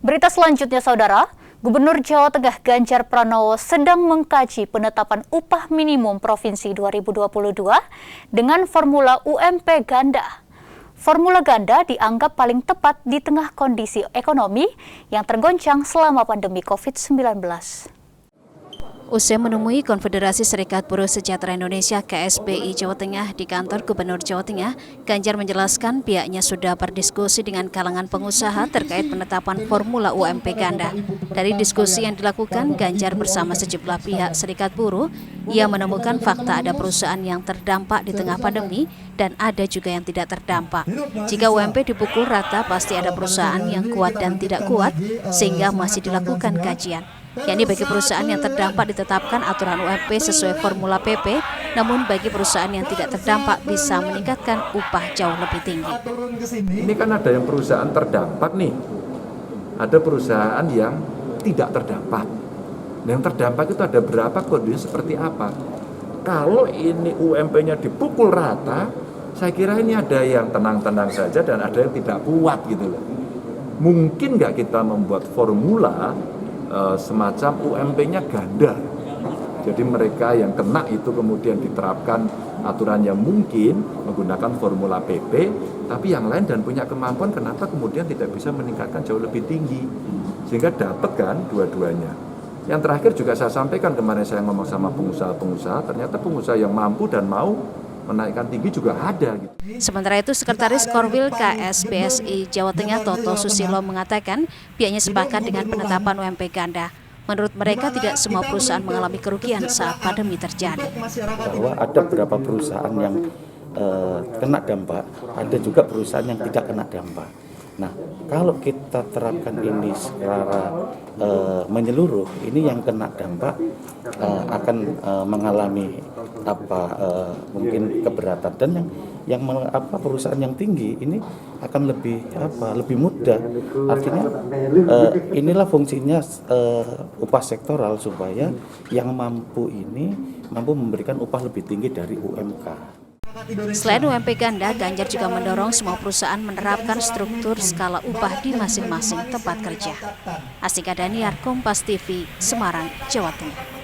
Berita selanjutnya, Saudara, Gubernur Jawa Tengah Ganjar Pranowo sedang mengkaji penetapan upah minimum provinsi 2022 dengan formula UMP ganda. Formula ganda dianggap paling tepat di tengah kondisi ekonomi yang tergoncang selama pandemi COVID-19. Usai menemui Konfederasi Serikat Buruh Sejahtera Indonesia KSBI Jawa Tengah di kantor Gubernur Jawa Tengah, Ganjar menjelaskan pihaknya sudah berdiskusi dengan kalangan pengusaha terkait penetapan formula UMP ganda. Dari diskusi yang dilakukan Ganjar bersama sejumlah pihak serikat buruh, ia menemukan fakta ada perusahaan yang terdampak di tengah pandemi dan ada juga yang tidak terdampak. Jika UMP dipukul rata, pasti ada perusahaan yang kuat dan tidak kuat, sehingga masih dilakukan kajian. Yakni bagi perusahaan yang terdampak ditetapkan aturan UMP sesuai formula PP, namun bagi perusahaan yang tidak terdampak bisa meningkatkan upah jauh lebih tinggi. Ini kan ada yang perusahaan terdampak nih, ada perusahaan yang tidak terdampak. Yang terdampak itu ada berapa, kondisi seperti apa. Kalau ini UMP-nya dipukul rata, saya kira ini ada yang tenang-tenang saja dan ada yang tidak kuat gitu loh. Mungkin nggak kita membuat formula semacam UMP-nya ganda. Jadi mereka yang kena itu kemudian diterapkan aturan yang mungkin menggunakan formula PP, tapi yang lain dan punya kemampuan kenapa kemudian tidak bisa meningkatkan jauh lebih tinggi. Sehingga dapat kan dua-duanya. Yang terakhir juga saya sampaikan kemarin saya ngomong sama pengusaha-pengusaha, ternyata pengusaha yang mampu dan mau menaikkan tinggi juga ada. Sementara itu, Sekretaris Korwil KSBSI Jawa Tengah Toto Susilo mengatakan pihaknya sepakat dengan penetapan UMP ganda. Menurut mereka tidak semua perusahaan mengalami kerugian saat pandemi terjadi. Bahwa ada beberapa perusahaan yang kena dampak, ada juga perusahaan yang tidak kena dampak. Nah, kalau kita terapkan ini secara menyeluruh, ini yang kena dampak akan mengalami mungkin keberatan, dan yang perusahaan yang tinggi ini akan lebih mudah. Artinya inilah fungsinya upah sektoral supaya yang mampu memberikan upah lebih tinggi dari UMK. Selain UMP ganda, Ganjar juga mendorong semua perusahaan menerapkan struktur skala upah di masing-masing tempat kerja. Astika Daniar, Kompas TV, Semarang, Jawa Tengah.